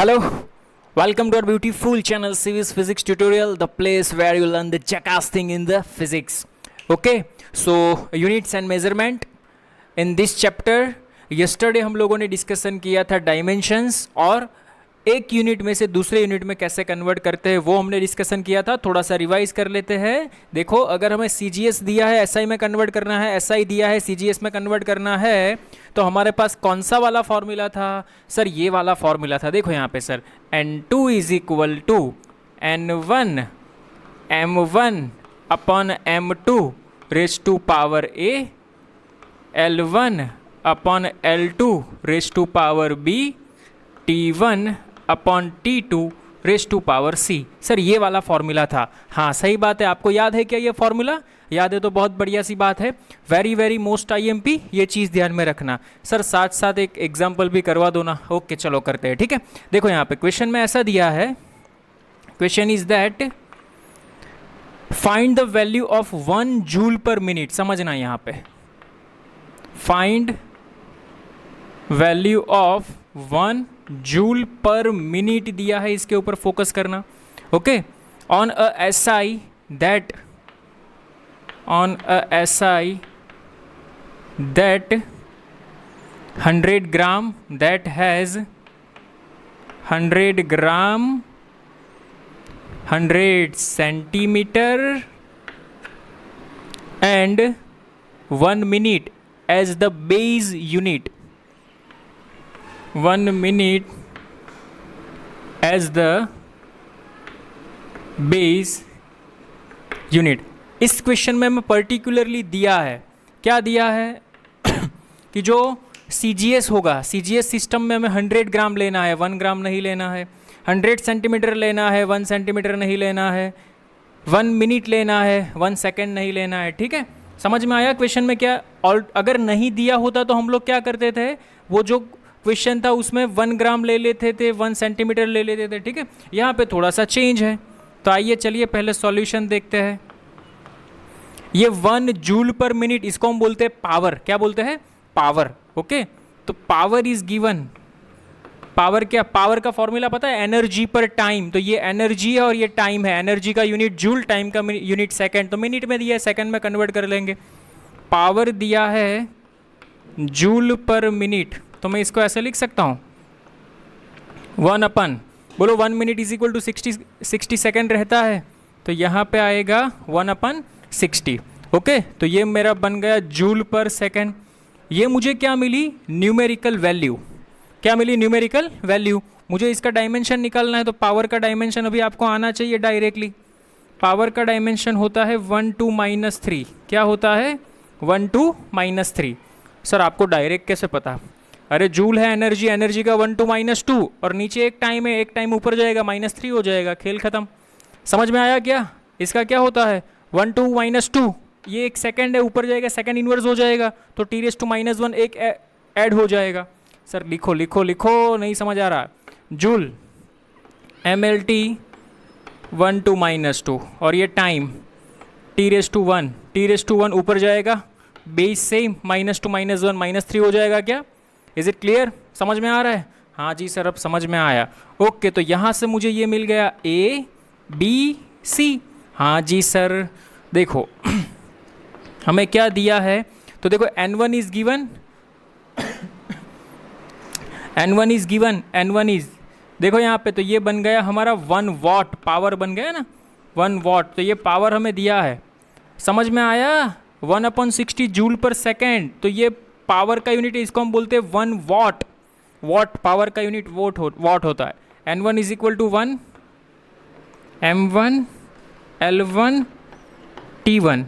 Hello, welcome to our beautiful channel Civis Physics Tutorial, the place where you learn the jackass thing in the physics. Okay, so units and measurement. In this chapter, yesterday हम लोगों ने discussion किया था dimensions और एक unit में से दूसरे यूनिट में कैसे कन्वर्ट करते हैं वो हमने डिस्कशन किया था. थोड़ा सा रिवाइज कर लेते हैं. देखो, अगर हमें CGS दिया है SI में कन्वर्ट करना है, SI दिया है CGS में कन्वर्ट करना है, तो हमारे पास कौन सा वाला फॉर्मूला था सर? ये वाला फॉर्मूला था. देखो यहाँ पे sir, N2 is equal to N1 M1 upon M2 raise to power A, L1 upon L2 raise to power B, T1 upon T2 raise to power C. Sir ये वाला formula था. हाँ सही बात है. आपको याद है क्या ये फॉर्मूला? याद है तो बहुत बढ़िया सी बात है. वेरी वेरी मोस्ट IMP, ये चीज़ ध्यान में रखना. सर साथ साथ एक एग्जाम्पल भी करवा दो ना. ओके चलो करते हैं. ठीक है, देखो यहाँ पे क्वेश्चन में ऐसा दिया है. Question is that find the value of 1 joule per minute. समझना यहाँ पे, find value of 1 joule per minute दिया है, इसके ऊपर फोकस करना. Okay, on a SI that 100 gram that has 100 gram 100 centimeter and 1 minute as the base unit. 1 minute as the base unit. इस question में मैं पर्टिकुलरली दिया है, क्या दिया है कि जो CGS होगा, CGS सिस्टम में हमें 100 ग्राम लेना है, 1 ग्राम नहीं लेना है. 100 सेंटीमीटर लेना है, 1 सेंटीमीटर नहीं लेना है. 1 मिनट लेना है, 1 सेकेंड नहीं लेना है. ठीक है, समझ में आया क्वेश्चन में क्या? और अगर नहीं दिया होता तो हम लोग क्या करते थे, वो जो क्वेश्चन था उसमें 1 ग्राम ले लेते थे, 1 सेंटीमीटर ले लेते थे. ठीक है, यहाँ पे थोड़ा सा चेंज है. तो आइए चलिए पहले सॉल्यूशन देखते हैं. ये 1 जूल पर मिनट, इसको हम बोलते हैं पावर. क्या बोलते हैं? पावर. ओके, तो पावर इज गिवन. पावर क्या? पावर का फॉर्मूला पता है? एनर्जी पर टाइम. तो ये एनर्जी है और ये टाइम है. एनर्जी का यूनिट जूल, टाइम का यूनिट सेकंड. तो मिनट में दिया है, सेकंड में कन्वर्ट कर लेंगे. पावर दिया है जूल पर मिनट, तो मैं इसको ऐसे लिख सकता हूँ 1 अपन, बोलो 1 minute is equal to 60 second रहता है, तो यहाँ पे आएगा 1 अपन 60. ओके, तो ये मेरा बन गया जूल पर सेकेंड. ये मुझे क्या मिली? Numerical value. क्या मिली? Numerical value. मुझे इसका डायमेंशन निकालना है, तो पावर का डायमेंशन अभी आपको आना चाहिए डायरेक्टली. पावर का डायमेंशन होता है 1 2 -3. क्या होता है? 1 2 -3. सर आपको डायरेक्ट कैसे पता? अरे जूल है एनर्जी, एनर्जी का 1 2 -2 और नीचे एक टाइम है, एक टाइम ऊपर जाएगा, -3 हो जाएगा, खेल खत्म. समझ में आया क्या? इसका क्या होता है? 1 2 -2, ये एक सेकंड है, ऊपर जाएगा, सेकंड इनवर्स हो जाएगा, तो T⁻⁻1 एक ऐड हो जाएगा. सर लिखो लिखो लिखो, नहीं समझ आ रहा. जूल MLT 1 2 -2 और ये टाइम T⁻1 ऊपर जाएगा, बेस से -2 -1 -3 हो जाएगा. क्या? Is it clear? समझ में आ रहा है? हाँ जी सर, अब समझ में आया. ओके, तो यहाँ से मुझे ये मिल गया ABC. हाँ जी सर. देखो हमें क्या दिया है, तो देखो N1 is given, N1 is, देखो यहाँ पे, तो ये बन गया हमारा 1 वॉट. पावर बन गया ना 1 वॉट. तो ये पावर हमें दिया है. समझ में आया? 1/60 जूल पर सेकेंड. तो ये पावर का यूनिट है, इसको हम बोलते हैं 1 वॉट. वॉट पावर का यूनिट वॉट होता है. N1 is equal to 1 M1 L1 T1.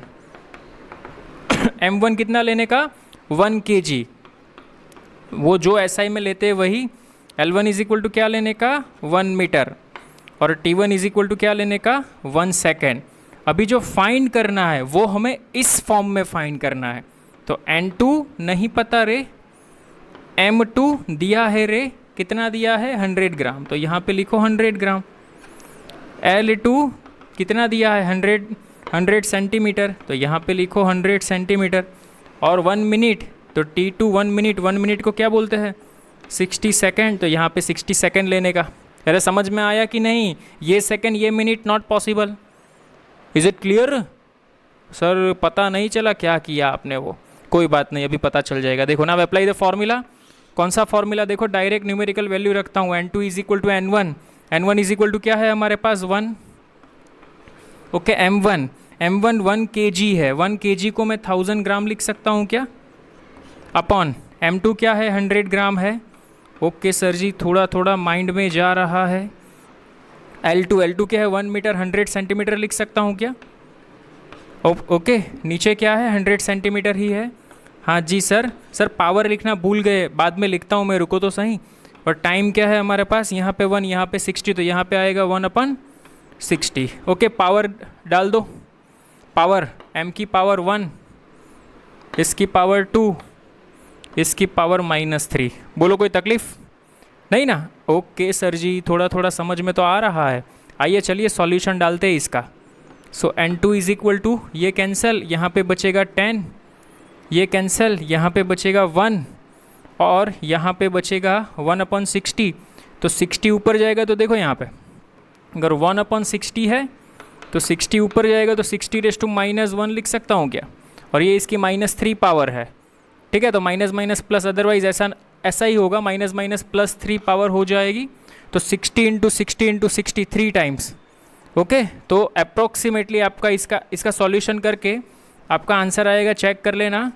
M1 कितना लेने का? 1 kg. वो जो SI में लेते हैं वही. L1 इज इक्वल टू क्या लेने का? 1 मीटर. और T1 इज इक्वल टू क्या लेने का? 1 सेकेंड. अभी जो फाइंड करना है वो हमें इस फॉर्म में फाइंड करना है. तो N2 नहीं पता रे, M2 दिया है रे, कितना दिया है? 100 ग्राम. तो यहाँ पे लिखो 100 ग्राम. L2 कितना दिया है? 100 सेंटीमीटर. तो यहाँ पे लिखो 100 सेंटीमीटर. और 1 मिनट, तो T2 1 मिनट, 1 मिनट को क्या बोलते हैं? 60 सेकेंड. तो यहाँ पे 60 सेकेंड लेने का. अरे समझ में आया कि नहीं? ये सेकंड ये minute not possible. Is it clear? Sir पता नहीं चला क्या किया आपने, वो कोई बात नहीं, अभी पता चल जाएगा। देखो ना, अप्लाई द फॉर्मूला। कौन सा फॉर्मूला? देखो डायरेक्ट न्यूमेरिकल वैल्यू रखता हूँ, n2 is equal to n1। n1 is equal to क्या है हमारे पास? 1। ओके, m1 1 kg है, 1 kg को मैं 1000 ग्राम लिख सकता हूँ क्या? अपॉन m2 क्या है? 100 ग्राम है। ओके सर जी, थोड़ा थोड़ा माइंड में जा रहा है। L2 क्या है? 1 मीटर 100 सेंटीमीटर लिख सकता हूँ क्या? ओके, नीचे क्या है? 100 सेंटीमीटर ही है। हाँ जी सर पावर लिखना भूल गए, बाद में लिखता हूँ मैं, रुको तो सही। और टाइम क्या है हमारे पास? यहाँ पे 1, यहाँ पे 60, तो यहाँ पे आएगा 1/60। ओके, पावर डाल दो। पावर m की पावर 1, इसकी पावर 2, इसकी पावर -3। बोलो कोई तकलीफ नहीं ना? ओके सर जी, थोड़ा थोड़ा समझ में तो आ रहा है। आइए चलिए सॉल्यूशन डालते हैं इसका। सो n2 इज इक्वल टू, ये कैंसिल, यहाँ पे बचेगा 10, ये कैंसिल, यहाँ पे बचेगा 1, और यहाँ पे बचेगा 1/60। तो 60 ऊपर जाएगा, तो देखो यहाँ पे अगर 1/60 है तो 60 ऊपर जाएगा, तो 60⁻1 लिख सकता हूँ क्या? और ये इसकी -3 पावर है, ठीक है? तो माइनस माइनस प्लस, अदरवाइज ऐसा ही होगा, -+3 पावर हो जाएगी। तो 60 × 60 × 60 3 टाइम्स। ओके, तो अप्रोक्सीमेटली आपका इसका सॉल्यूशन करके आपका आंसर आएगा, चेक कर लेना,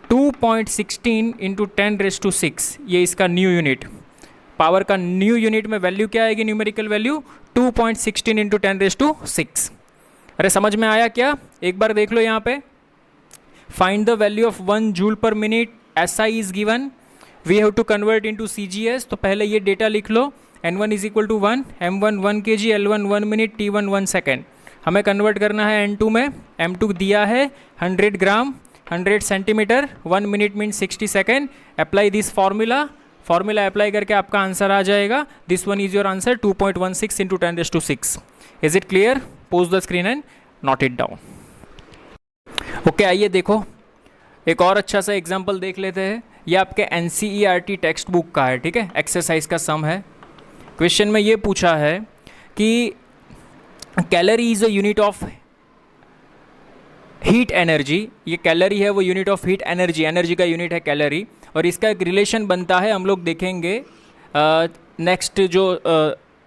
2.16 × 10⁻6। ये इसका न्यू यूनिट, पावर का न्यू यूनिट में वैल्यू क्या आएगी? Numerical value 2.16 × 10⁻6। अरे समझ में आया क्या? एक बार देख लो यहाँ पे, find the value of 1 joule per minute, SI is given, we have to convert into CGS। तो पहले ये डेटा लिख लो, n1 is equal to 1, m1 1 kg, L1 1 minute, t1 1 second. हमें कन्वर्ट करना है n2 में। m2 दिया है 100 gram 100 centimetre, 1 minute mean 60 second. Apply this formula apply करके आपका आंसर आ जाएगा। This one is your answer, 2.16 × 10⁻6। Is it clear? Pose the screen and note it down. Okay, आइए देखो एक और अच्छा सा एग्जाम्पल देख लेते हैं। ये आपके NCERT टेक्स्ट बुक का है, ठीक है? एक्सरसाइज का सम है। क्वेश्चन में ये पूछा है कि calorie is a unit of heat energy. ये कैलोरी है, वो unit of heat energy, energy का यूनिट है कैलोरी। और इसका एक रिलेशन बनता है, हम लोग देखेंगे नेक्स्ट जो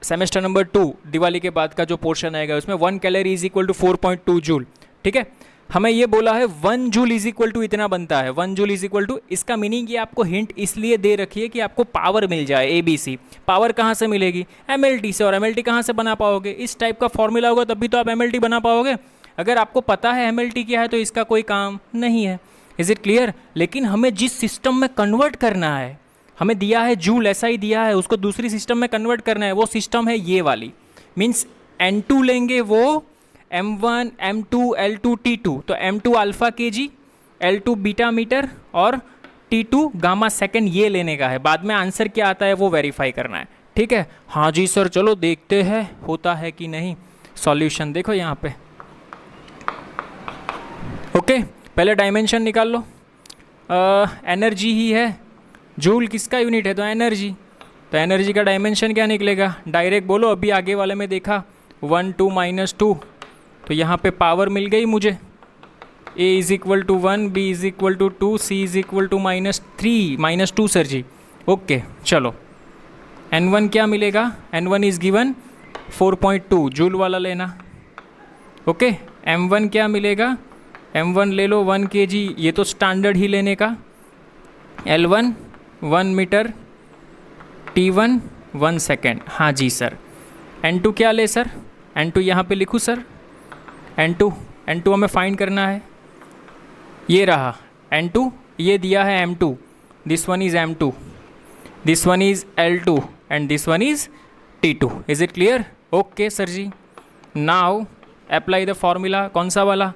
सेमेस्टर नंबर 2 दिवाली के बाद का जो पोर्शन आएगा उसमें 1 calorie is equal to 4.2 joule, ठीक है? हमें ये बोला है 1 जूल इज इक्वल टू इतना बनता है, 1 जूल इज इक्वल टू, इसका मीनिंग ये आपको हिंट इसलिए दे रखी है कि आपको पावर मिल जाए, ABC। पावर कहाँ से मिलेगी? MLT से। और MLT कहाँ से बना पाओगे? इस टाइप का फॉर्मूला होगा तभी तो आप MLT बना पाओगे। अगर आपको पता है MLT क्या है तो इसका कोई काम नहीं है। Is it clear? लेकिन हमें जिस सिस्टम में कन्वर्ट करना है, हमें दिया है जूल, SI दिया है, उसको दूसरी सिस्टम में कन्वर्ट करना है, वो सिस्टम है ये वाली। मीन्स N2 लेंगे वो M1 M2 L2 T2, तो M2 alpha kg, L2 beta metre और T2 गामा सेकेंड, ये लेने का है। बाद में आंसर क्या आता है वो वेरीफाई करना है, ठीक है? हाँ जी सर, चलो देखते हैं होता है कि नहीं। सॉल्यूशन देखो यहाँ पे। ओके, पहले डायमेंशन निकाल लो। एनर्जी ही है, जूल किसका यूनिट है? तो एनर्जी। तो एनर्जी का डायमेंशन क्या निकलेगा? डायरेक्ट बोलो, अभी आगे वाले में देखा 1 2 -2, तो यहाँ पे पावर मिल गई मुझे। A is equal to 1, B is equal to 2, C is equal to -3 -2 sir जी। ओके चलो, N1 क्या मिलेगा? N1 इज गिवन 4.2 जूल वाला लेना। ओके, M1 क्या मिलेगा? M1 ले लो 1 kg, ये तो स्टैंडर्ड ही लेने का। L1 1 metre, T1 1 second. हाँ जी सर। N2 क्या ले सर? N2 यहाँ पे लिखूँ सर? N2 हमें फाइंड करना है, ये रहा N2, ये दिया है M2, this one is M2, this one is L2 and this one is T2। Is it clear? Okay sir जी। Now apply the formula. कौन सा वाला?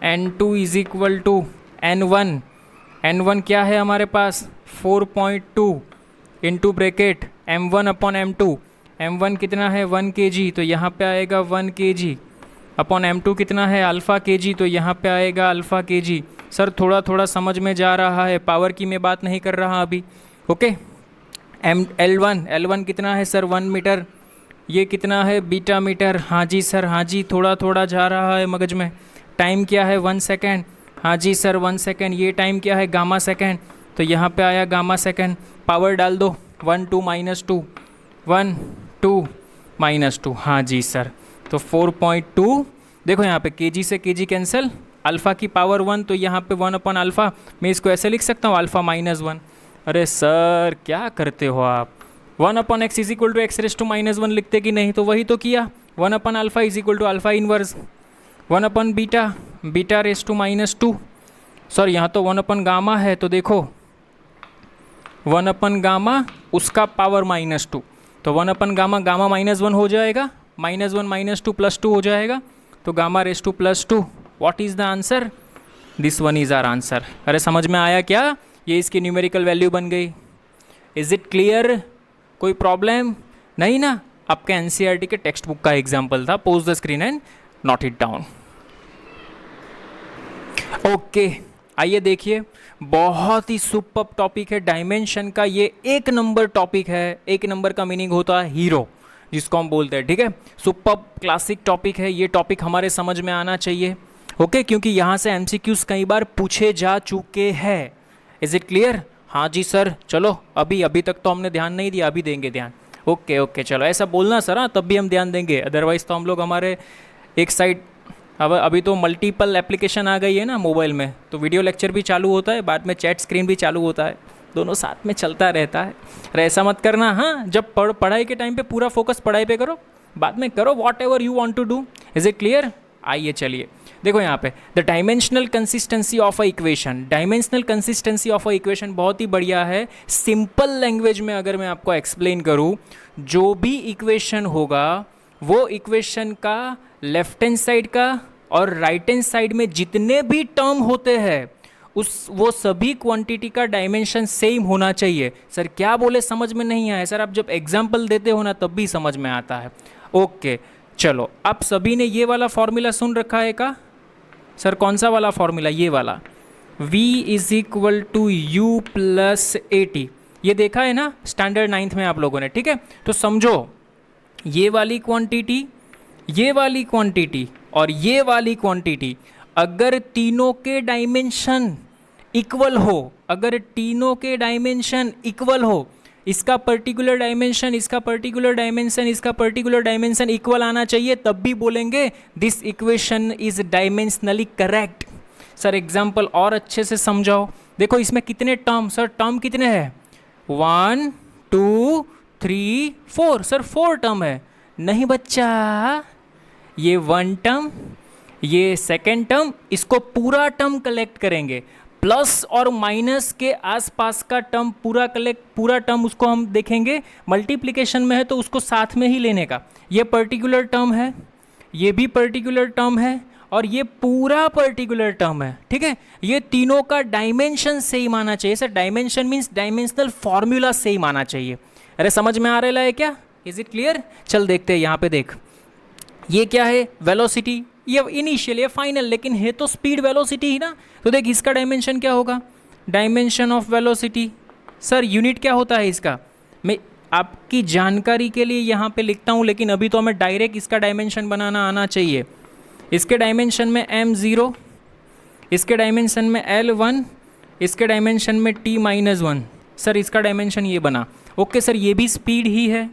N2 is equal to N1 क्या है हमारे पास? 4.2 इंटू ब्रैकेट M1/M2। M1 कितना है? 1 kg, तो यहाँ पे आएगा 1 kg अपॉन M2 कितना है? अल्फ़ा kg, तो यहाँ पे आएगा अल्फ़ा kg। सर थोड़ा थोड़ा समझ में जा रहा है, पावर की मैं बात नहीं कर रहा अभी। ओके, L1 कितना है सर 1 मीटर, ये कितना है बीटा मीटर, हाँ जी सर हाँ जी, थोड़ा थोड़ा जा रहा है मगज में। टाइम क्या है 1 सेकेंड, हाँ जी सर 1 सेकेंड। ये टाइम क्या है गामा सेकेंड, तो यहाँ पे आया गामा सेकेंड। पावर डाल दो 1 2 -2 1 2 -2, हाँ जी सर, तो 4.2। देखो यहाँ पे केजी से केजी कैंसिल, अल्फ़ा की पावर 1, तो यहाँ पे 1/α, मैं इसको ऐसे लिख सकता हूँ अल्फ़ा -1। अरे सर क्या करते हो आप, 1/x = x⁻⁻1 लिखते कि नहीं, तो वही तो किया। 1/α = अल्फ़ा इनवर्स 1/β, β⁻²। सर यहाँ तो 1/γ है, तो देखो 1/γ उसका पावर -2, तो 1/γ गामा -1 हो जाएगा, -1 -2 +2 हो जाएगा, तो γ⁻²+2। What is the answer, this one is our answer. अरे समझ में आया क्या, ये इसकी न्यूमेरिकल वैल्यू बन गई। इज़ इट क्लियर, कोई प्रॉब्लम नहीं ना। आपके एनसीईआरटी के टेक्स्ट बुक का एग्जाम्पल था, pose the screen and note it down. Okay आइए देखिए, बहुत ही सुपर टॉपिक है डायमेंशन का, ये 1 नंबर टॉपिक है। 1 नंबर का मीनिंग होता है हीरो, जिसको हम बोलते हैं, ठीक है। सुपर क्लासिक टॉपिक है, ये टॉपिक हमारे समझ में आना चाहिए, ओके, क्योंकि यहाँ से एमसीक्यूज कई बार पूछे जा चुके हैं। इज इट क्लियर, हाँ जी सर, चलो अभी तक तो हमने ध्यान नहीं दिया, अभी देंगे ध्यान। ओके चलो ऐसा बोलना सर, हाँ तब भी हम ध्यान देंगे, अदरवाइज़ तो हम लोग हमारे एक साइड। अब अभी तो मल्टीपल एप्लीकेशन आ गई है ना मोबाइल में, तो वीडियो लेक्चर भी चालू होता है, बाद में चैट स्क्रीन भी चालू होता है, दोनों साथ में चलता रहता है। अरे ऐसा मत करना, हाँ जब पढ़ाई के टाइम पे पूरा फोकस पढ़ाई पे करो, बाद में करो whatever you want to do. Is it clear, आइए चलिए देखो यहाँ पे the dimensional consistency of a equation. Dimensional consistency of a equation बहुत ही बढ़िया है। सिंपल लैंग्वेज में अगर मैं आपको एक्सप्लेन करूँ, जो भी इक्वेशन होगा वो इक्वेशन का लेफ्ट हैंड साइड का और राइट हैंड साइड में जितने भी टर्म होते हैं वो सभी क्वांटिटी का डायमेंशन सेम होना चाहिए। सर क्या बोले समझ में नहीं आया सर, आप जब एग्जाम्पल देते हो ना तब भी समझ में आता है। ओके चलो, आप सभी ने ये वाला फॉर्मूला सुन रखा है का सर, कौन सा वाला फॉर्मूला, ये वाला v = u + at, ये देखा है ना स्टैंडर्ड 9th में आप लोगों ने, ठीक है। तो समझो ये वाली क्वांटिटी, ये वाली क्वांटिटी और ये वाली क्वांटिटी अगर तीनों के डायमेंशन इक्वल हो, अगर तीनों के डायमेंशन इक्वल हो, इसका पर्टिकुलर डायमेंशन, इसका पर्टिकुलर डायमेंशन, इसका पर्टिकुलर डायमेंशन इक्वल आना चाहिए, तब भी बोलेंगे this equation is dimensionally correct. Sir example और अच्छे से समझाओ। देखो इसमें कितने टर्म, सर टर्म कितने हैं, 1 2 3 4, सर 4 टर्म है। नहीं बच्चा, ये 1 टर्म, ये सेकेंड टर्म, इसको पूरा टर्म कलेक्ट करेंगे, प्लस और माइनस के आसपास का टर्म पूरा टर्म उसको हम देखेंगे, मल्टीप्लिकेशन में है तो उसको साथ में ही लेने का। ये पर्टिकुलर टर्म है, ये भी पर्टिकुलर टर्म है और ये पूरा पर्टिकुलर टर्म है, ठीक है। ये तीनों का डायमेंशन सेम आना चाहिए। Sir dimension means dimensional formula same आना चाहिए। अरे समझ में आ रहा है क्या, इज इट क्लियर। चल देखते हैं यहाँ पे, देख ये क्या है, वेलोसिटी, ये इनिशियल, ये फाइनल, लेकिन है तो स्पीड वेलोसिटी ही ना। तो देख इसका डायमेंशन क्या होगा, dimension of velocity. Sir unit क्या होता है इसका, मैं आपकी जानकारी के लिए यहाँ पे लिखता हूँ, लेकिन अभी तो हमें डायरेक्ट इसका डायमेंशन बनाना आना चाहिए। इसके डायमेंशन में m0, इसके डायमेंशन में L1, इसके डायमेंशन में t-1। सर इसका डायमेंशन ये बना। ओके सर ये भी स्पीड ही है,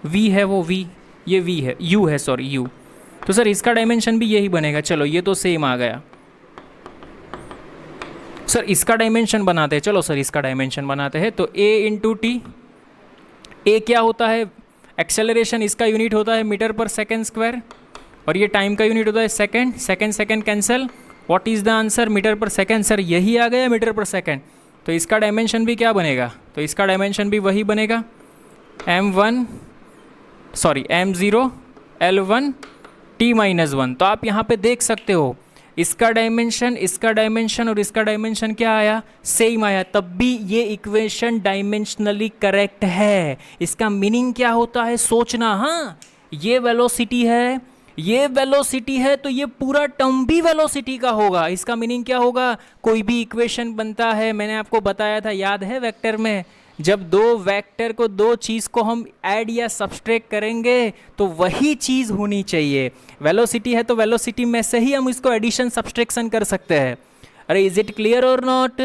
v है वो v, ये v है, u है सॉरी u, तो सर इसका डायमेंशन भी यही बनेगा। चलो ये तो सेम आ गया। सर इसका डायमेंशन बनाते हैं, चलो सर इसका डायमेंशन बनाते हैं। तो a × t, a क्या होता है, एक्सेलरेशन, इसका यूनिट होता है मीटर पर सेकेंड स्क्वायर, और ये टाइम का यूनिट होता है second. Second cancel, what is the answer, metre per second. Sir यही आ गया मीटर पर सेकेंड, तो इसका डायमेंशन भी क्या बनेगा, तो इसका डायमेंशन भी वही बनेगा, m0 L1 t-1। तो आप यहाँ पे देख सकते हो इसका डायमेंशन, इसका डायमेंशन और इसका डायमेंशन क्या आया, सेम आया, तब भी ये इक्वेशन डायमेंशनली करेक्ट है। इसका मीनिंग क्या होता है सोचना, हाँ ये वेलोसिटी है, ये वेलोसिटी है, तो ये पूरा टर्म भी वेलोसिटी का होगा। इसका मीनिंग क्या होगा, कोई भी इक्वेशन बनता है, मैंने आपको बताया था याद है वेक्टर में, जब दो वेक्टर को, दो चीज़ को हम ऐड या सब्सट्रैक्ट करेंगे तो वही चीज़ होनी चाहिए। वेलोसिटी है तो वेलोसिटी में से ही हम इसको एडिशन सब्सट्रैक्शन कर सकते हैं। अरे इज इट क्लियर और नॉट?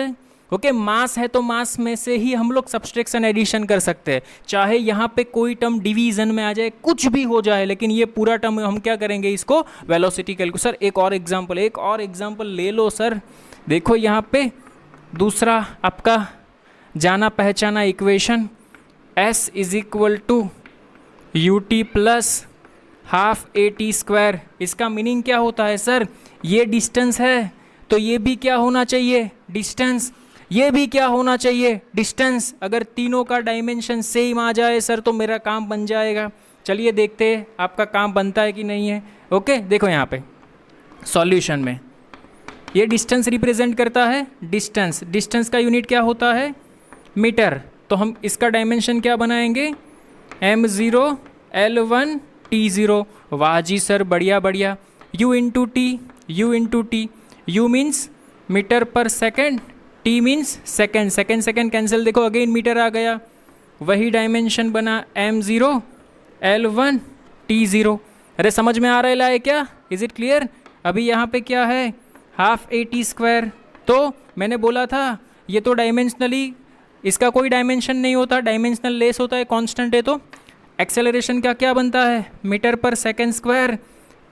ओके, मास है तो मास में से ही हम लोग सब्सट्रैक्शन एडिशन कर सकते हैं। चाहे यहाँ पे कोई टर्म डिवीजन में आ जाए, कुछ भी हो जाए, लेकिन ये पूरा टर्म हम क्या करेंगे, इसको वेलोसिटी कैलकुलेट। सर एक और एग्जांपल ले लो सर। देखो यहाँ पे दूसरा आपका जाना पहचाना equation, s is equal to u t plus half a t square. इसका मीनिंग क्या होता है सर? ये डिस्टेंस है तो ये भी क्या होना चाहिए, डिस्टेंस। ये भी क्या होना चाहिए, डिस्टेंस। अगर तीनों का डायमेंशन सेम आ जाए सर तो मेरा काम बन जाएगा। चलिए देखते हैं आपका काम बनता है कि नहीं है। ओके, देखो यहाँ पे सॉल्यूशन में ये डिस्टेंस रिप्रेजेंट करता है, डिस्टेंस का यूनिट क्या होता है, मीटर। तो हम इसका डायमेंशन क्या बनाएंगे, m0 l1 t0। वाह जी सर, बढ़िया बढ़िया। u into T, u means metre per second, t means second cancel. देखो अगेन मीटर आ गया, वही डायमेंशन बना m0 l1 t0। अरे समझ में आ रहा है क्या? Is it clear? अभी यहाँ पे क्या है, हाफ ए टी स्क्वायर। तो मैंने बोला था ये तो डायमेंशनली, इसका कोई डायमेंशन नहीं होता, डायमेंशनल लेस होता है, कांस्टेंट है। तो एक्सेलरेशन का क्या बनता है, metre per second square.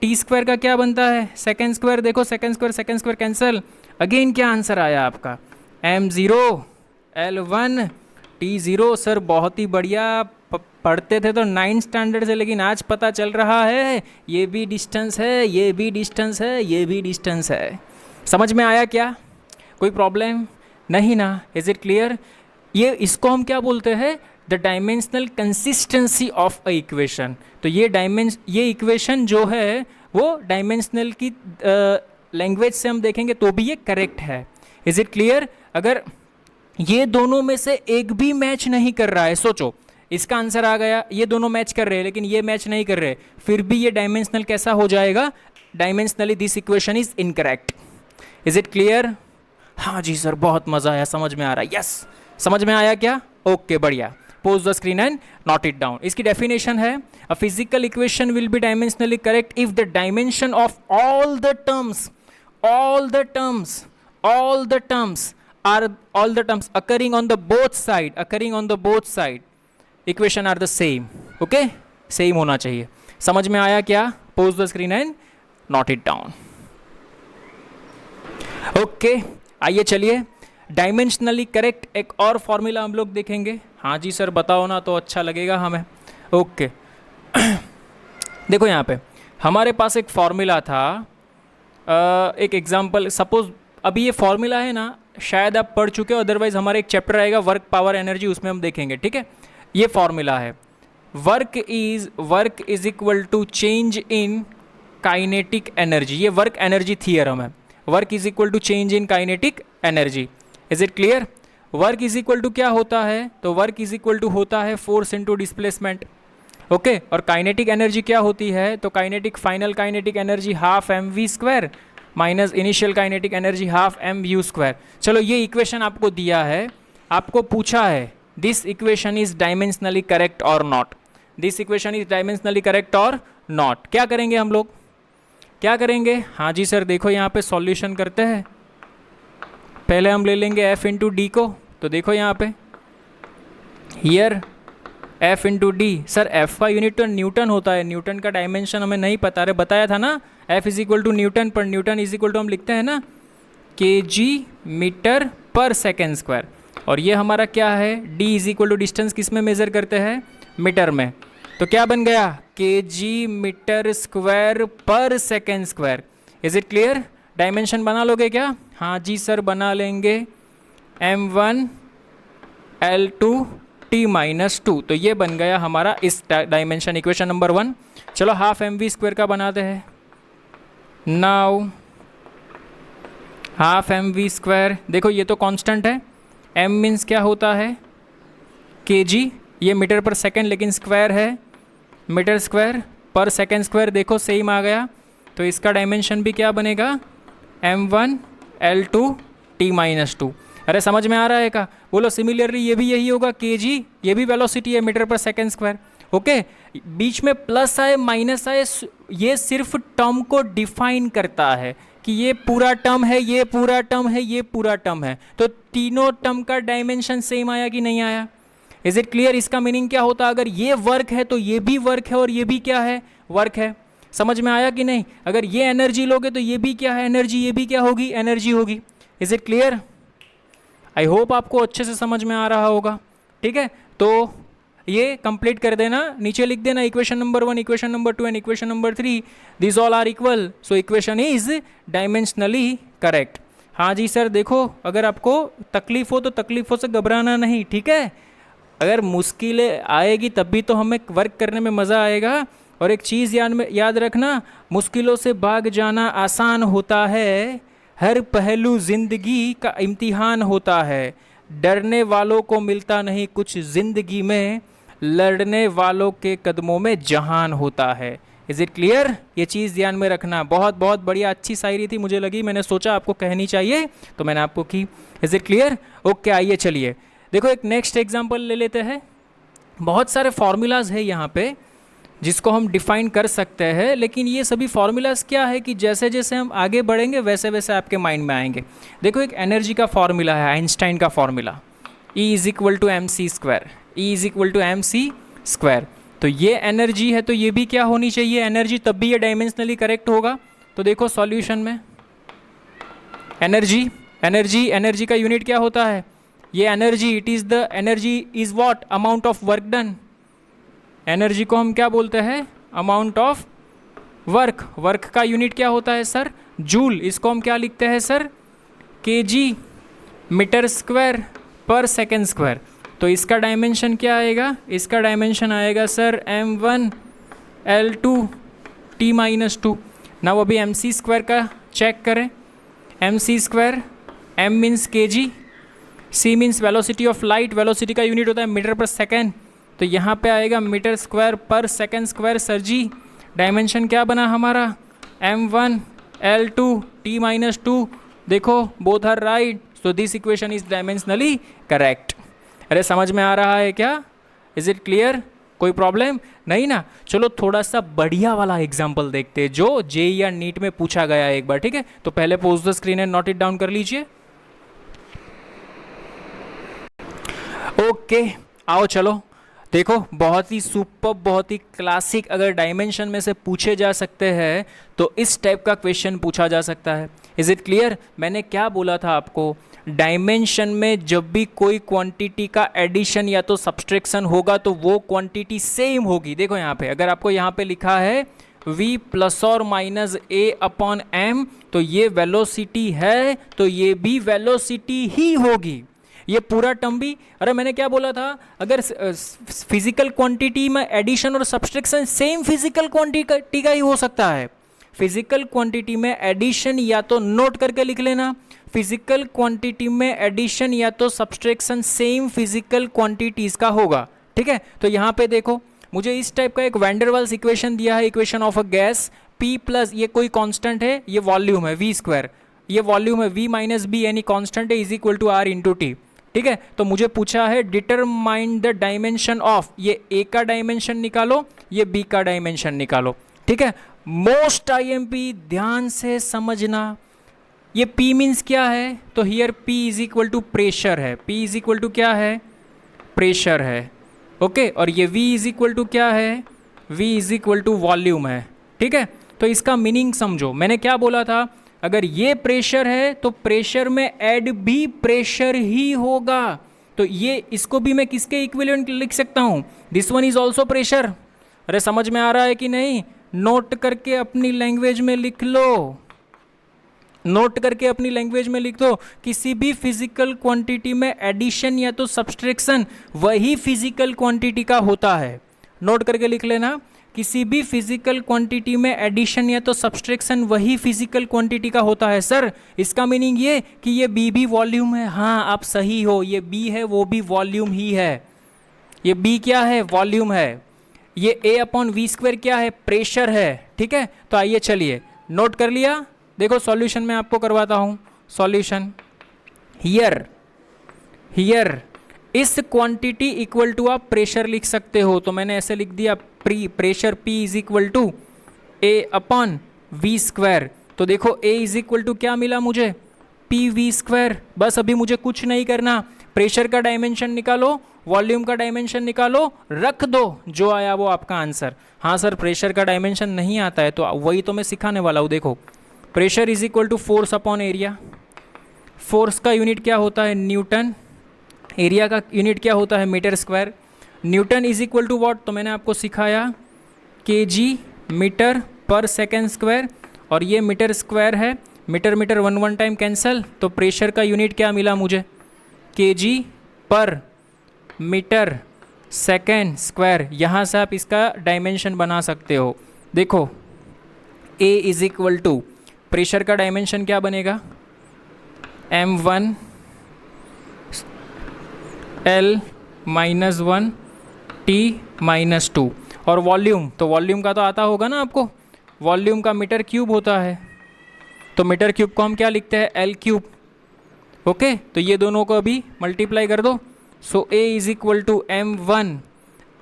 T square का क्या बनता है, सेकेंड स्क्वायर। देखो सेकेंड स्क्वायर कैंसिल। अगेन क्या आंसर आया आपका, m0 l1 t0। सर बहुत ही बढ़िया, पढ़ते थे तो 9th स्टैंडर्ड से, लेकिन आज पता चल रहा है ये भी डिस्टेंस है, ये भी डिस्टेंस है, ये भी डिस्टेंस है। समझ में आया क्या? कोई प्रॉब्लम नहीं ना? Is it clear? ये इसको हम क्या बोलते हैं, the dimensional consistency of a equation. तो ये इक्वेशन जो है वो डायमेंशनल की लैंग्वेज से हम देखेंगे तो भी ये करेक्ट है। Is it clear? अगर ये दोनों में से एक भी मैच नहीं कर रहा है, सोचो इसका आंसर आ गया, ये दोनों मैच कर रहे हैं लेकिन ये मैच नहीं कर रहे, फिर भी ये डायमेंशनल कैसा हो जाएगा, dimensionally this equation is incorrect. Is it clear? हाँ जी सर, बहुत मजा आया, समझ में आ रहा है। यस, समझ में आया क्या? ओके, बढ़िया। Pose the screen and note it down. इसकी डेफिनेशन है, a physical equation will be dimensionally correct if the dimension of all the terms occurring on the both side equation are the same. okay, same होना चाहिए। समझ में आया क्या? Pose the screen and note it down. Okay, आइए चलिए dimensionally correct एक और फॉर्मूला हम लोग देखेंगे। हाँ जी सर, बताओ ना तो अच्छा लगेगा हमें। ओके देखो यहाँ पे हमारे पास एक फॉर्मूला था, एक एग्जांपल। सपोज अभी ये फॉर्मूला है ना, शायद आप पढ़ चुके हो, अदरवाइज हमारे एक चैप्टर आएगा वर्क पावर एनर्जी, उसमें हम देखेंगे। ठीक है, ये फॉर्मूला है, work is equal to change in kinetic energy. ये वर्क एनर्जी थियरम है, work is equal to change in kinetic energy. Is it clear? Work is equal to क्या होता है, तो वर्क इज इक्वल टू होता है force into displacement. Okay, और kinetic energy क्या होती है, तो final kinetic energy half mv² minus initial kinetic energy half mu²। चलो ये इक्वेशन आपको दिया है, आपको पूछा है this equation is dimensionally correct और not, this equation is dimensionally correct और नॉट। क्या करेंगे हम लोग, क्या करेंगे? हाँ जी सर, देखो यहाँ पे सॉल्यूशन करते हैं। पहले हम ले लेंगे f इंटू डी को, तो देखो यहाँ पे here f into D. Sir f का यूनिट तो न्यूटन होता है, न्यूटन का डायमेंशन हमें नहीं पता। अरे बताया था ना, f is equal to Newton, पर न्यूटन इज इक्वल टू हम लिखते हैं ना kg metre per second square. और ये हमारा क्या है, d is equal to distance किस में मेजर करते हैं, मीटर में। तो क्या बन गया, kg metre square per second square. Is it clear? Dimension बना लोगे क्या? हाँ जी सर, बना लेंगे m1 l2 t-2। तो ये बन गया हमारा इस डायमेंशन इक्वेशन नंबर 1। चलो हाफ mv² का बनाते हैं। नाउ हाफ mv², देखो ये तो कांस्टेंट है, m मीन्स क्या होता है kg, ये मीटर पर सेकेंड लेकिन स्क्वायर है, metre square per second square. देखो सेम आ गया, तो इसका डायमेंशन भी क्या बनेगा, m1 l2 t-2। अरे समझ में आ रहा है क्या? बोलो सिमिलरली ये भी यही होगा, kg, ये भी वेलोसिटी है metre per second square. Okay, बीच में प्लस आए माइनस आए, ये सिर्फ टर्म को डिफाइन करता है कि ये पूरा टर्म है, ये पूरा टर्म है, ये पूरा टर्म है। तो तीनों टर्म का डायमेंशन सेम आया कि नहीं आया? Is it clear? इसका मीनिंग क्या होता है, अगर ये वर्क है तो ये भी वर्क है और ये भी क्या है, वर्क है। समझ में आया कि नहीं? अगर ये एनर्जी लोगे तो ये भी क्या है, एनर्जी, ये भी क्या होगी, एनर्जी होगी। Is it clear? I hope आपको अच्छे से समझ में आ रहा होगा। ठीक है, तो ये कंप्लीट कर देना, नीचे लिख देना equation number 1, equation number 2 and equation number 3, this all are equal, so equation is dimensionally correct. हाँ जी सर, देखो अगर आपको तकलीफ हो तो तकलीफों से घबराना नहीं, ठीक है? अगर मुश्किलें आएगी तब भी तो हमें वर्क करने में मज़ा आएगा। और एक चीज़ याद रखना, मुश्किलों से भाग जाना आसान होता है, हर पहलू जिंदगी का इम्तिहान होता है, डरने वालों को मिलता नहीं कुछ जिंदगी में, लड़ने वालों के कदमों में जहान होता है। Is it clear? ये चीज़ ध्यान में रखना। बहुत बहुत बढ़िया, अच्छी शायरी थी, मुझे लगी, मैंने सोचा आपको कहनी चाहिए तो मैंने आपको की। Is it clear? ओके, आइए चलिए देखो एक नेक्स्ट एग्जांपल ले लेते हैं। बहुत सारे फार्मूलाज है यहाँ पे जिसको हम डिफाइन कर सकते हैं, लेकिन ये सभी फार्मूलाज क्या है कि जैसे जैसे हम आगे बढ़ेंगे वैसे वैसे आपके माइंड में आएंगे। देखो एक एनर्जी का फार्मूला है, आइंस्टाइन का formula, E is equal to M C square, E is equal to M C square. तो ये एनर्जी है तो ये भी क्या होनी चाहिए, एनर्जी, तब भी ये डायमेंशनली करेक्ट होगा। तो देखो सॉल्यूशन में एनर्जी, एनर्जी, एनर्जी का यूनिट क्या होता है, ये energy, it is the energy is what, amount of work done. Energy को हम क्या बोलते हैं, अमाउंट ऑफ वर्क। वर्क का यूनिट क्या होता है सर, जूल। इसको हम क्या लिखते हैं sir, KG metre square per second square. तो इसका डायमेंशन क्या आएगा, इसका डायमेंशन आएगा सर m1 L2 T-2। ना वो भी mc स्क्वायर का चेक करें, mc square, m means kg, c means velocity of light, velocity का यूनिट होता है मीटर पर सेकेंड। तो यहाँ पे आएगा metre square per second square. Sir जी डायमेंशन क्या बना हमारा, m1 L2 T-2। देखो both are right, so this equation is dimensionally correct. अरे समझ में आ रहा है क्या? Is it clear? कोई प्रॉब्लम नहीं ना? चलो थोड़ा सा बढ़िया वाला एग्जाम्पल देखते हैं जो जेईई या नीट में पूछा गया है एक बार, ठीक है? तो पहले pose the screen and note it down कर लीजिए। ओके, आओ चलो देखो, बहुत ही सुपर, बहुत ही क्लासिक, अगर डायमेंशन में से पूछे जा सकते हैं तो इस टाइप का क्वेश्चन पूछा जा सकता है। Is it clear? मैंने क्या बोला था आपको, डायमेंशन में जब भी कोई क्वांटिटी का एडिशन या तो सब्सट्रैक्शन होगा तो वो क्वांटिटी सेम होगी। देखो यहाँ पे अगर आपको यहाँ पे लिखा है v प्लस और माइनस a अपॉन m, तो ये वेलोसिटी है तो ये भी वेलोसिटी ही होगी, ये पूरा टर्म भी। अरे मैंने क्या बोला था, अगर फिजिकल क्वांटिटी में एडिशन और सब्सट्रैक्शन सेम फिजिकल क्वांटिटी का ही हो सकता है। फिजिकल क्वांटिटी में एडिशन या तो, नोट करके लिख लेना, फिजिकल क्वांटिटी में एडिशन या तो सब्सट्रैक्शन सेम फिजिकल क्वांटिटीज का होगा, ठीक है? तो यहाँ पे देखो मुझे इस टाइप का एक वैन डर वाल्स इक्वेशन दिया है, equation of a gas, P plus ये कोई कांस्टेंट है, ये वॉल्यूम है V स्क्वायर, ये वॉल्यूम है, V माइनस बी यानी कांस्टेंट है, is equal to R into T, ठीक है? तो मुझे पूछा है डिटरमाइन द डायमेंशन ऑफ, ये A का डायमेंशन निकालो, ये B का डायमेंशन निकालो, ठीक है? मोस्ट IMP ध्यान से समझना, ये P मीन्स क्या है, तो here P is equal to pressure है, P इज इक्वल टू क्या है, प्रेशर है, ओके? और ये V इज इक्वल टू क्या है, V is equal to volume है, ठीक है? तो इसका मीनिंग समझो, मैंने क्या बोला था, अगर ये प्रेशर है तो प्रेशर में ऐड भी प्रेशर ही होगा। तो ये, इसको भी मैं किसके इक्विवेलेंट लिख सकता हूँ, this one is also pressure. अरे समझ में आ रहा है कि नहीं? नोट करके अपनी लैंग्वेज में लिख लो, नोट करके अपनी लैंग्वेज में लिख दो, किसी भी फिजिकल क्वांटिटी में एडिशन या तो सब्सट्रैक्शन वही फिजिकल क्वांटिटी का होता है। नोट करके लिख लेना, किसी भी फिजिकल क्वांटिटी में एडिशन या तो सब्सट्रैक्शन वही फिजिकल क्वांटिटी का होता है। सर इसका मीनिंग ये कि ये B भी वॉल्यूम है, हाँ आप सही हो, ये B है वो भी वॉल्यूम ही है, ये B क्या है, वॉल्यूम है, ये A अपॉन वी स्क्वायर क्या है, प्रेशर है, ठीक है? तो आइए चलिए, नोट कर लिया? देखो सॉल्यूशन में आपको करवाता हूँ सॉल्यूशन। हियर हियर इस क्वांटिटी इक्वल टू आप प्रेशर लिख सकते हो, तो मैंने ऐसे लिख दिया pressure P is equal to A upon V square. तो देखो A इज इक्वल टू क्या मिला मुझे, PV स्क्वायर। बस अभी मुझे कुछ नहीं करना, प्रेशर का डायमेंशन निकालो, वॉल्यूम का डायमेंशन निकालो, रख दो, जो आया वो आपका आंसर। हाँ सर प्रेशर का डायमेंशन नहीं आता है, तो वही तो मैं सिखाने वाला हूँ। देखो pressure is equal to force upon area, force का यूनिट क्या होता है न्यूटन, एरिया का यूनिट क्या होता है metre square. Newton is equal to watt, तो मैंने आपको सिखाया KG metre per second square, और ये मीटर स्क्वायर है, metre metre one one time cancel, तो प्रेशर का यूनिट क्या मिला मुझे केजी पर मीटर सेकेंड स्क्वायर। यहाँ से आप इसका डायमेंशन बना सकते हो। देखो A is equal to pressure का डायमेंशन क्या बनेगा M1 L minus 1 T minus 2, और वॉल्यूम, तो वॉल्यूम का तो आता होगा ना आपको, वॉल्यूम का मीटर क्यूब होता है, तो मीटर क्यूब को हम क्या लिखते हैं L क्यूब। ओके तो ये दोनों को अभी मल्टीप्लाई कर दो। So A is equal to M1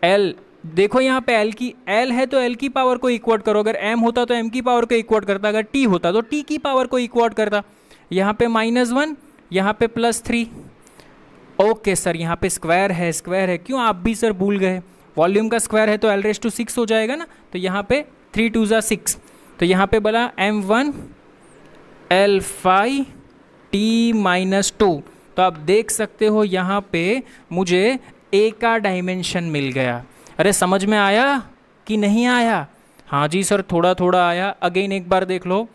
L, देखो यहाँ पे L की L है तो L की पावर को इक्वट करो, अगर M होता तो M की पावर को इक्वट करता, अगर T होता तो T की पावर को इक्वट करता। यहाँ पे -1, यहाँ पे +3। ओके सर यहाँ पे स्क्वायर है, स्क्वायर है, क्यों आप भी सर भूल गए, वॉल्यूम का स्क्वायर है तो L6 हो जाएगा ना, तो यहाँ पे 3 2 ज़ा 6, तो यहाँ पे बोला M1 L5 T माइनस 2। तो आप देख सकते हो यहाँ पे मुझे A का डायमेंशन मिल गया। अरे समझ में आया कि नहीं आया? हाँ जी सर थोड़ा थोड़ा आया। अगेन एक बार देख लो,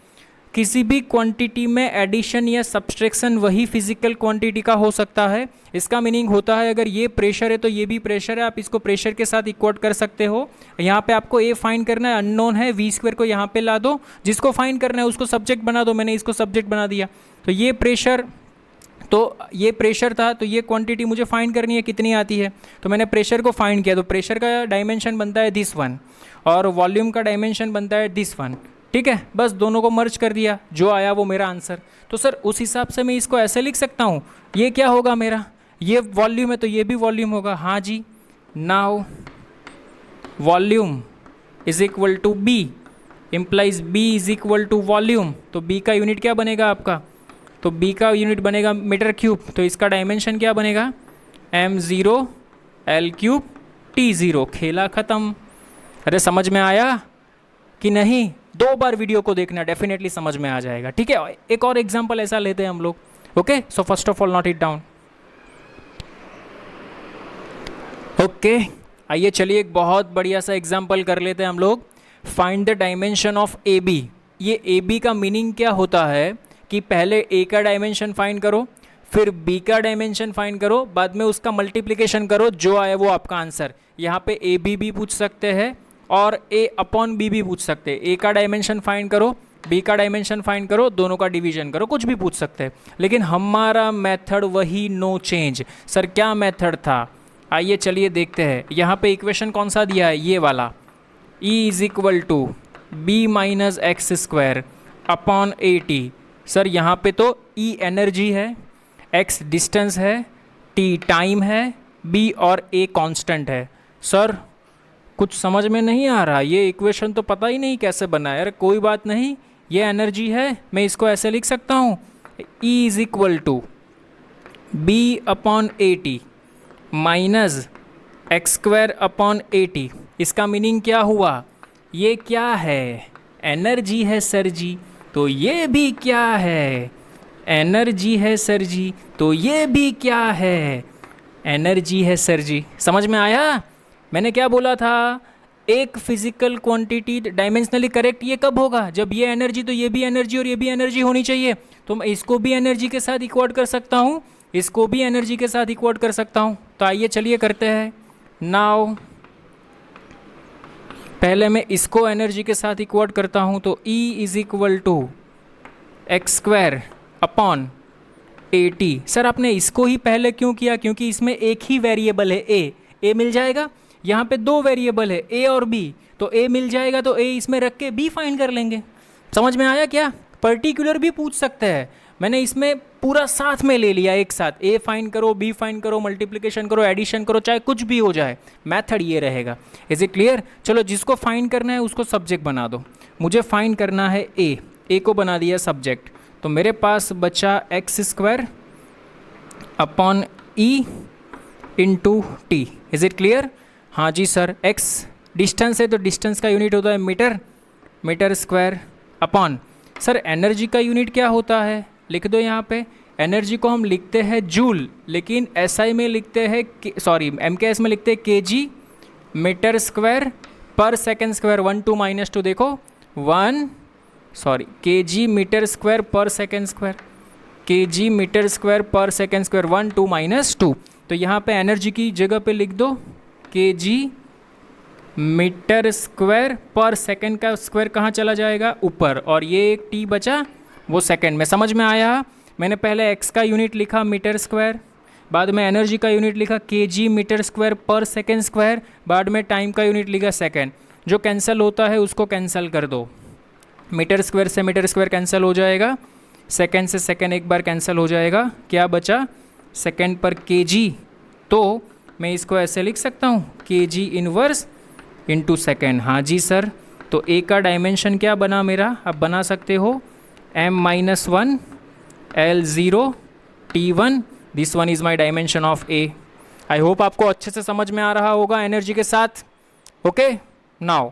किसी भी क्वांटिटी में एडिशन या सब्सट्रैक्शन वही फिजिकल क्वांटिटी का हो सकता है। इसका मीनिंग होता है अगर ये प्रेशर है तो ये भी प्रेशर है, आप इसको प्रेशर के साथ इक्वट कर सकते हो। यहाँ पे आपको ए फाइंड करना है, अननोन है, वी स्क्वायर को यहाँ पे ला दो, जिसको फाइंड करना है उसको सब्जेक्ट बना दो, मैंने इसको सब्जेक्ट बना दिया। तो ये प्रेशर, तो ये प्रेशर था, तो ये क्वांटिटी मुझे फाइंड करनी है कितनी आती है, तो मैंने प्रेशर को फाइंड किया, तो प्रेशर का डायमेंशन बनता है दिस वन और वॉल्यूम का डायमेंशन बनता है दिस वन। ठीक है, बस दोनों को मर्ज कर दिया, जो आया वो मेरा आंसर। तो सर उस हिसाब से मैं इसको ऐसे लिख सकता हूँ, ये क्या होगा मेरा, ये वॉल्यूम है तो ये भी वॉल्यूम होगा। हाँ जी, now volume is equal to B implies B is equal to volume, तो बी का यूनिट क्या बनेगा आपका, तो बी का यूनिट बनेगा मीटर क्यूब, तो इसका डायमेंशन क्या बनेगा m0 L क्यूब T0। खेला ख़त्म। अरे समझ में आया कि नहीं? 2 बार वीडियो को देखना, डेफिनेटली समझ में आ जाएगा। ठीक है, एक और एग्जांपल ऐसा लेते हैं हम लोग। Okay, so first of all note it down. Okay, आइए चलिए एक बहुत बढ़िया सा एग्जांपल कर लेते हैं हम लोग। Find the dimension of A B. ये ए बी का मीनिंग क्या होता है कि पहले ए का डायमेंशन फाइंड करो, फिर बी का डायमेंशन फाइंड करो, बाद में उसका मल्टीप्लिकेशन करो, जो आए वो आपका आंसर। यहाँ पे ए बी भी पूछ सकते हैं और ए अपॉन बी भी पूछ सकते हैं। ए का डायमेंशन फाइंड करो, बी का डायमेंशन फाइंड करो, दोनों का डिवीजन करो, कुछ भी पूछ सकते हैं। लेकिन हमारा मेथड वही, नो चेंज। सर क्या मेथड था? आइए चलिए देखते हैं। यहाँ पे इक्वेशन कौन सा दिया है, ये वाला, E is equal to B minus X square upon A T. Sir यहाँ पे तो E एनर्जी है, x डिस्टेंस है, T टाइम है, B और A कांस्टेंट है। सर कुछ समझ में नहीं आ रहा, ये इक्वेशन तो पता ही नहीं कैसे बना है। यार कोई बात नहीं, ये एनर्जी है, मैं इसको ऐसे लिख सकता हूँ, E is equal to B upon A T minus X square upon A T. इसका मीनिंग क्या हुआ, ये क्या है, एनर्जी है सर जी, तो ये भी क्या है, एनर्जी है सर जी, तो ये भी क्या है, एनर्जी है सर जी। समझ में आया मैंने क्या बोला था? एक फिजिकल क्वांटिटी डायमेंशनली करेक्ट ये कब होगा, जब ये एनर्जी तो ये भी एनर्जी और ये भी एनर्जी होनी चाहिए। तो मैं इसको भी एनर्जी के साथ इक्वट कर सकता हूँ, इसको भी एनर्जी के साथ इक्वट कर सकता हूँ। तो आइए चलिए करते हैं। नाउ पहले मैं इसको एनर्जी के साथ इक्वट करता हूँ, तो E is equal to X square upon A T. Sir आपने इसको ही पहले क्यों किया? क्योंकि इसमें एक ही वेरिएबल है ए मिल जाएगा। यहाँ पे 2 वेरिएबल है A और B, तो A मिल जाएगा, तो A इसमें रख के B फाइंड कर लेंगे। समझ में आया क्या? पर्टिकुलर भी पूछ सकते हैं, मैंने इसमें पूरा साथ में ले लिया एक साथ, ए फाइंड करो, बी फाइंड करो, मल्टीप्लिकेशन करो, एडिशन करो, चाहे कुछ भी हो जाए, मेथड ये रहेगा। Is it clear? चलो जिसको फाइंड करना है उसको सब्जेक्ट बना दो। मुझे फाइंड करना है ए को बना दिया सब्जेक्ट, तो मेरे पास बचा x square upon E into T. Is it clear? हाँ जी सर। एक्स डिस्टेंस है तो डिस्टेंस का यूनिट होता है metre, metre square upon, sir energy का यूनिट क्या होता है? लिख दो यहाँ पे, एनर्जी को हम लिखते हैं जूल, लेकिन एसआई में लिखते हैं, सॉरी एमकेएस में लिखते हैं KG metre square per second square. 1 2 -2 देखो, 1 sorry KG metre square per second square, KG metre square per second square, 1 2 -2। तो यहाँ पे एनर्जी की जगह पे लिख दो KG metre square per second का स्क्वायर कहाँ चला जाएगा? ऊपर, और ये एक टी बचा वो सेकेंड में। समझ में आया? मैंने पहले एक्स का यूनिट लिखा मीटर स्क्वायर, बाद में एनर्जी का यूनिट लिखा KG metre square per second square, बाद में टाइम का यूनिट लिखा सेकेंड। जो कैंसिल होता है उसको कैंसिल कर दो, मीटर स्क्वायर से मीटर स्क्वायर कैंसिल हो जाएगा, सेकेंड से सेकेंड एक बार कैंसिल हो जाएगा, क्या बचा? सेकेंड पर केजी। तो मैं इसको ऐसे लिख सकता हूँ केजी इनवर्स इंटू सेकेंड। हाँ जी सर। तो ए का डायमेंशन क्या बना मेरा? आप बना सकते हो m-1 L0 T1, this one is my dimension of A. I hope आपको अच्छे से समझ में आ रहा होगा एनर्जी के साथ। ओके, नाउ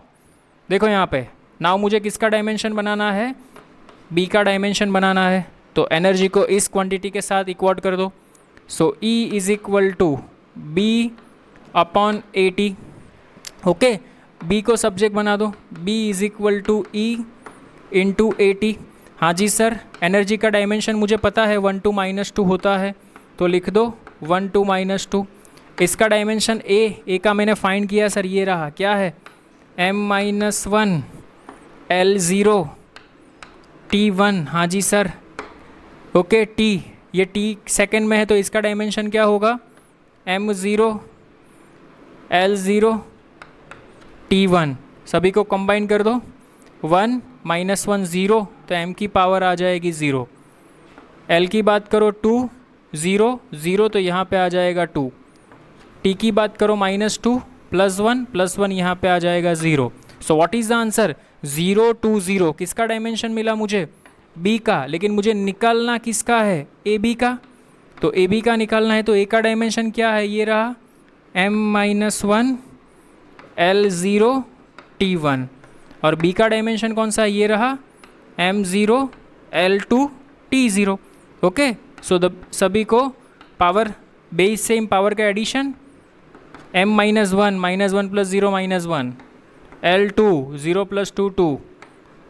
देखो यहाँ पे, नाउ मुझे किसका डायमेंशन बनाना है? बी का डायमेंशन बनाना है। तो एनर्जी को इस क्वांटिटी के साथ इक्वट कर दो। So E is equal to B upon A T. Okay, B को सब्जेक्ट बना दो, B is equal to E into A T. हाँ जी सर। एनर्जी का डायमेंशन मुझे पता है 1 2 -2 होता है, तो लिख दो 1 2 -2। इसका डायमेंशन ए का मैंने फाइंड किया सर, ये रहा, क्या है? m-1 L0 T1। हाँ जी सर। ओके, टी, ये टी सेकेंड में है तो इसका डायमेंशन क्या होगा? m0 L0 T1। सभी को कंबाइन कर दो, 1 -1 0, तो m की पावर आ जाएगी 0। l की बात करो 2 0 0, तो यहाँ पे आ जाएगा 2। t की बात करो -2 +1 यहाँ पे आ जाएगा 0। So what is the answer? 0 2 0। किसका डायमेंशन मिला मुझे? b का, लेकिन मुझे निकालना किसका है? ab का। तो ab का निकालना है, तो a का डायमेंशन क्या है? ये रहा m-1 L0 T1, और b का डायमेंशन कौन सा है? ये रहा m0 L2 T0। Okay, so the सभी को पावर बेस सेम पावर का addition, m-1 -1 + 0 -1 L2 0 + 2 2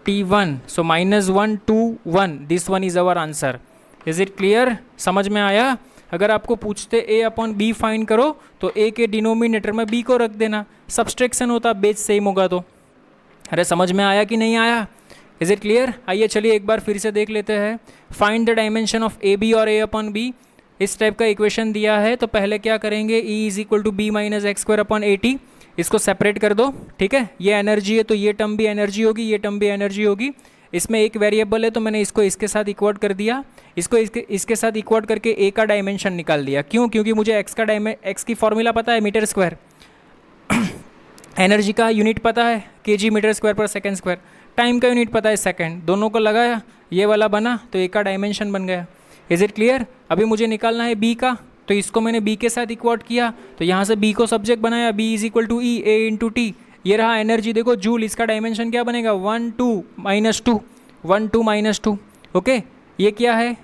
T1। So -1 2 1, this one is our answer. Is it clear? समझ में आया? अगर आपको पूछते a अपॉन b फाइंड करो तो a के डिनोमिनेटर में b को रख देना, सब्सट्रैक्शन होता, बेस सेम होगा तो। अरे समझ में आया कि नहीं आया? Is it clear? आइए चलिए एक बार फिर से देख लेते हैं। Find the dimension of A B और a अपॉन बी। इस टाइप का इक्वेशन दिया है तो पहले क्या करेंगे? E is equal to B minus X square upon A T. इसको सेपरेट कर दो, ठीक है? ये एनर्जी है तो ये टर्म भी एनर्जी होगी, ये टर्म भी एनर्जी होगी। इसमें एक वेरिएबल है तो मैंने इसको इसके साथ इक्वट कर दिया, इसको इसके साथ इक्वट करके ए का डायमेंशन निकाल दिया। क्यों? क्योंकि मुझे एक्स की फॉर्मूला पता है, मीटर स्क्वायर। एनर्जी का यूनिट पता है KG metre square per second square, time का यूनिट पता है सेकेंड, दोनों को लगाया, ये वाला बना तो ए का डायमेंशन बन गया। Is it clear? अभी मुझे निकालना है बी का, तो इसको मैंने बी के साथ इक्वट किया, तो यहाँ से बी को सब्जेक्ट बनाया, B is equal to E A into T. ये रहा एनर्जी, देखो जूल, इसका डायमेंशन क्या बनेगा? 1 2 -2 1 2 -2। ओके, ये क्या है?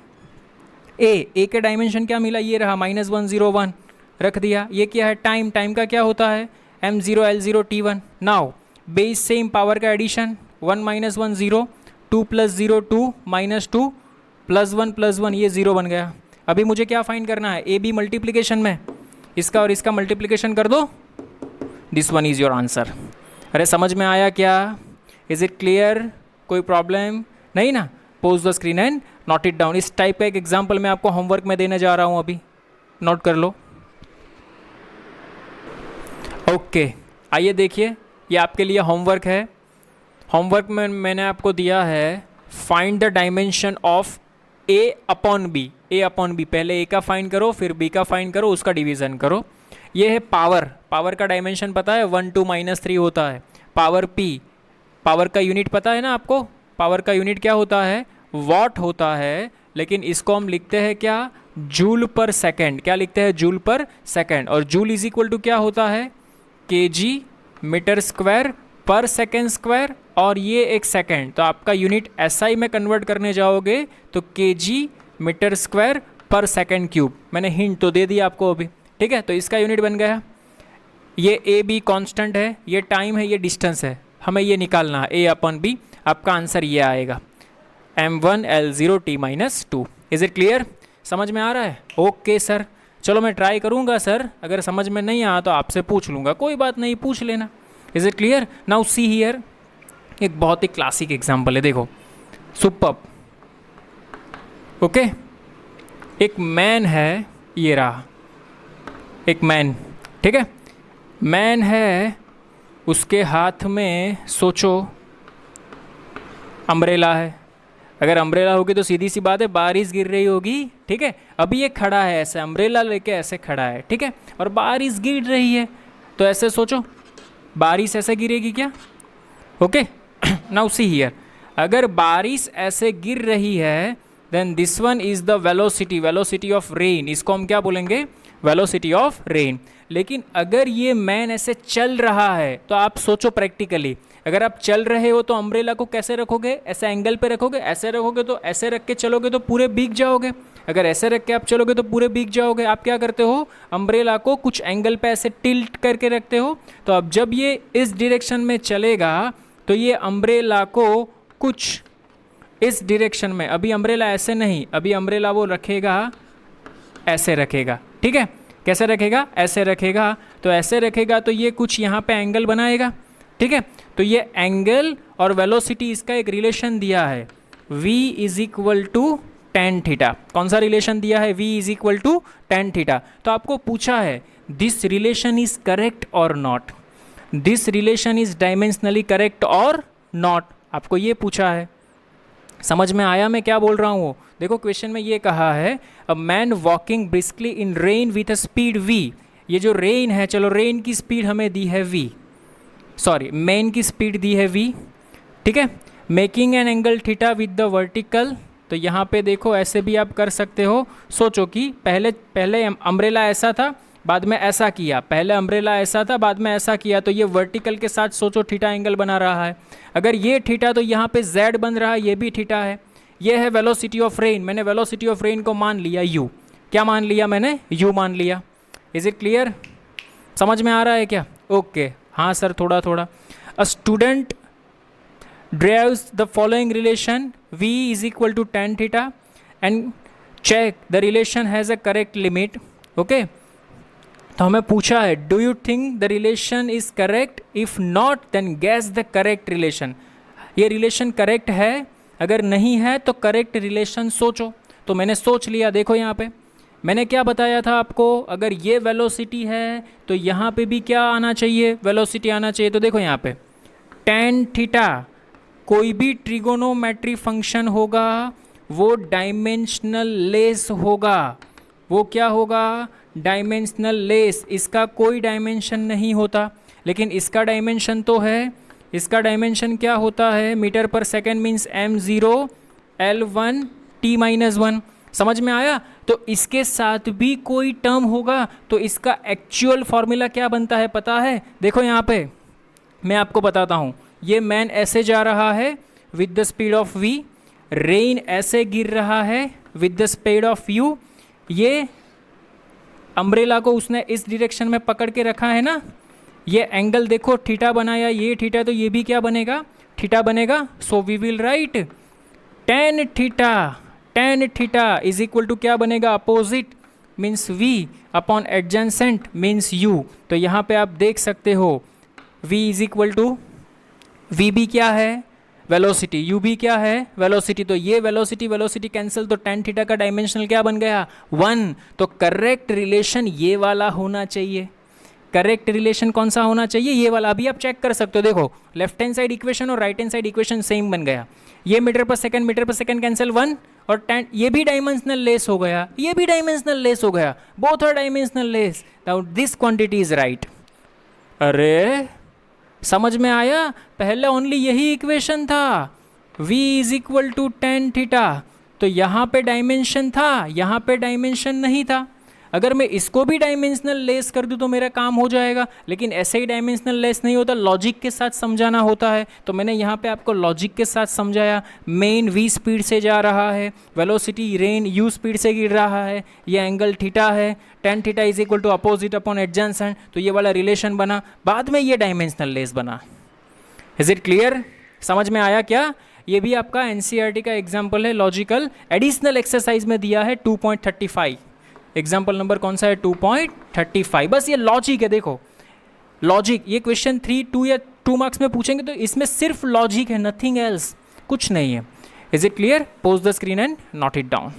ए के डायमेंशन क्या मिला? ये रहा -1 0 1, रख दिया। ये क्या है? टाइम का क्या होता है? m0 L0 T1। Now base same power का एडिशन, 1 -1 0, 2 + 0 2 -2 +1 +1, ये 0 बन गया। अभी मुझे क्या फाइंड करना है? ए बी मल्टीप्लिकेशन में इसका और इसका मल्टीप्लिकेशन कर दो, this one is your answer. अरे समझ में आया क्या? Is it clear? कोई प्रॉब्लम नहीं ना? Pose the screen and note it down. इस टाइप का एक एग्जाम्पल मैं आपको होमवर्क में देने जा रहा हूँ, अभी नोट कर लो। ओके, आइए देखिए, ये आपके लिए होमवर्क है। होमवर्क में मैंने आपको दिया है find the dimension of A upon B. A upon B, पहले ए का फाइंड करो, फिर बी का फाइंड करो, उसका डिवीजन करो। ये है पावर, पावर का डायमेंशन पता है 1 2 -3 होता है। पावर पी, पावर का यूनिट पता है ना आपको, पावर का यूनिट क्या होता है, वॉट होता है, लेकिन इसको हम लिखते हैं क्या, जूल पर सेकेंड। क्या लिखते हैं, जूल पर सेकेंड। और जूल इज इक्वल टू क्या होता है, KG metre square per second square, और ये एक सेकेंड, तो आपका यूनिट एसआई में कन्वर्ट करने जाओगे तो KG metre square per second cube. मैंने हिंट तो दे दिया आपको अभी, ठीक है। तो इसका यूनिट बन गया, ये ए बी कॉन्स्टेंट है, ये टाइम है, ये डिस्टेंस है, हमें ये निकालना है, ए अपॉन बी। आपका आंसर ये आएगा m1 L0 t-2। Is it clear, समझ में आ रहा है? ओके सर, चलो मैं ट्राई करूँगा सर, अगर समझ में नहीं आया तो आपसे पूछ लूँगा, कोई बात नहीं, पूछ लेना। Is it clear? Now see here, एक बहुत ही क्लासिक एग्जाम्पल है, देखो, सुपर्ब। ओके, एक मैन है, ये रहा एक मैन, ठीक है, मैन है, उसके हाथ में सोचो अम्ब्रेला है। अगर अम्ब्रेला होगी तो सीधी सी बात है बारिश गिर रही होगी, ठीक है। अभी ये खड़ा है ऐसे, अम्ब्रेला लेके ऐसे खड़ा है, ठीक है, और बारिश गिर रही है, तो ऐसे सोचो बारिश ऐसे गिरेगी क्या? ओके, नाउ सी हियर, अगर बारिश ऐसे गिर रही है then this one is the velocity, velocity of rain, इसको हम क्या बोलेंगे, वेलोसिटी ऑफ रेन। लेकिन अगर ये मैन ऐसे चल रहा है तो आप सोचो प्रैक्टिकली, अगर आप चल रहे हो तो अम्ब्रेला को कैसे रखोगे, ऐसे एंगल पे रखोगे, ऐसे रखोगे तो ऐसे रख के चलोगे तो पूरे भीग जाओगे, अगर ऐसे रख के आप चलोगे तो पूरे भीग जाओगे। आप क्या करते हो, अम्ब्रेला को कुछ एंगल पे ऐसे टिल्ट करके रखते हो, तो अब जब ये इस डायरेक्शन में चलेगा तो ये अम्ब्रेला को कुछ इस डायरेक्शन में, अभी अम्ब्रेला ऐसे नहीं, अभी अम्ब्रेला वो रखेगा ऐसे रखेगा, ठीक है, कैसे रखेगा, ऐसे रखेगा, तो ऐसे रखेगा तो ये कुछ यहाँ पे एंगल बनाएगा, ठीक है। तो ये एंगल और वेलोसिटी, इसका एक रिलेशन दिया है, v is equal to tan theta. कौन सा रिलेशन दिया है, v is equal to tan theta. तो आपको पूछा है दिस रिलेशन इज करेक्ट और not, this relation is dimensionally correct और नॉट, आपको ये पूछा है। समझ में आया मैं क्या बोल रहा हूँ? देखो क्वेश्चन में ये कहा है a man walking briskly in rain with a speed v, ये जो रेन है, चलो रेन की स्पीड हमें दी है v, सॉरी मैन की स्पीड दी है v, ठीक है, making an angle theta with the vertical. तो यहाँ पे देखो ऐसे भी आप कर सकते हो, सोचो कि पहले अम्ब्रेला ऐसा था, बाद में ऐसा किया, पहले अम्ब्रेला ऐसा था, बाद में ऐसा किया, तो ये वर्टिकल के साथ सोचो थीटा एंगल बना रहा है। अगर ये थीटा तो यहाँ पे z बन रहा है, ये भी थीटा है। ये है वेलोसिटी ऑफ रेन, मैंने वेलोसिटी ऑफ रेन को मान लिया u, क्या मान लिया मैंने, u मान लिया। इज इट क्लियर, समझ में आ रहा है क्या? ओके, हाँ सर थोड़ा थोड़ा। A student drives the following relation, v is equal to tan theta and check the relation has a correct limit. Okay, तो हमें पूछा है do you think the relation is correct, if not then guess the correct relation. ये relation correct है, अगर नहीं है तो करेक्ट रिलेशन सोचो। तो मैंने सोच लिया, देखो यहाँ पे मैंने क्या बताया था आपको, अगर ये वेलोसिटी है तो यहाँ पे भी क्या आना चाहिए, वेलोसिटी आना चाहिए। तो देखो यहाँ पे टेन थीटा, कोई भी ट्रिगोनोमेट्री फंक्शन होगा वो डायमेंशनल लेस होगा, वो क्या होगा, डायमेंशनल लेस। इसका कोई डायमेंशन नहीं होता, लेकिन इसका डायमेंशन तो है। इसका डायमेंशन क्या होता है, metre per second means m0 L1 t-1। समझ में आया? तो इसके साथ भी कोई टर्म होगा तो इसका एक्चुअल फॉर्मूला क्या बनता है पता है? देखो यहाँ पे मैं आपको बताता हूँ। ये मैन ऐसे जा रहा है with the speed of v, rain ऐसे गिर रहा है with the speed of u। ये अम्ब्रेला को उसने इस डायरेक्शन में पकड़ के रखा है ना, ये एंगल देखो थीटा बनाया, ये थीटा, तो ये भी क्या बनेगा, थीटा बनेगा। So we will write tan theta, tan theta is equal to क्या बनेगा, opposite means v upon adjacent means u। तो यहाँ पे आप देख सकते हो v is equal to, v भी क्या है, वेलोसिटी, u भी क्या है, वेलोसिटी। तो ये वेलोसिटी कैंसिल, तो टेन थीटा का डायमेंशनल क्या बन गया, 1। तो करेक्ट रिलेशन ये वाला होना चाहिए। करेक्ट रिलेशन कौन सा होना चाहिए, ये वाला। अभी आप चेक कर सकते हो, देखो लेफ्ट हैंड साइड इक्वेशन और right hand side equation same बन गया। ये मीटर पर सेकंड कैंसिल 1 और 10, ये भी डायमेंशनल लेस हो गया, ये भी डायमेंशनल लेस हो गया, both are dimensionless, now this quantity is right. अरे समझ में आया, पहले ओनली यही इक्वेशन था, v is equal to tan theta, तो यहाँ पे डायमेंशन था, यहाँ पे डायमेंशन नहीं था। अगर मैं इसको भी डायमेंशनल लेस कर दूं तो मेरा काम हो जाएगा, लेकिन ऐसे ही डायमेंशनल लेस नहीं होता, लॉजिक के साथ समझाना होता है। तो मैंने यहाँ पे आपको लॉजिक के साथ समझाया। मेन v स्पीड से जा रहा है, वेलोसिटी रेन u स्पीड से गिर रहा है, ये एंगल थीटा है, tan theta is equal to opposite upon adjacent, तो ये वाला रिलेशन बना, बाद में ये डायमेंशनल लेस बना। इज इट क्लियर, समझ में आया क्या? ये भी आपका एनसीईआरटी का एग्जाम्पल है, लॉजिकल। एडिशनल एक्सरसाइज में दिया है 2.35, एग्जाम्पल नंबर कौन सा है 2.35। बस ये लॉजिक है, देखो लॉजिक, ये क्वेश्चन 3, 2 या 2 मार्क्स में पूछेंगे तो इसमें सिर्फ लॉजिक है, नथिंग एल्स, कुछ नहीं है। Is it clear? Post the screen and note it down.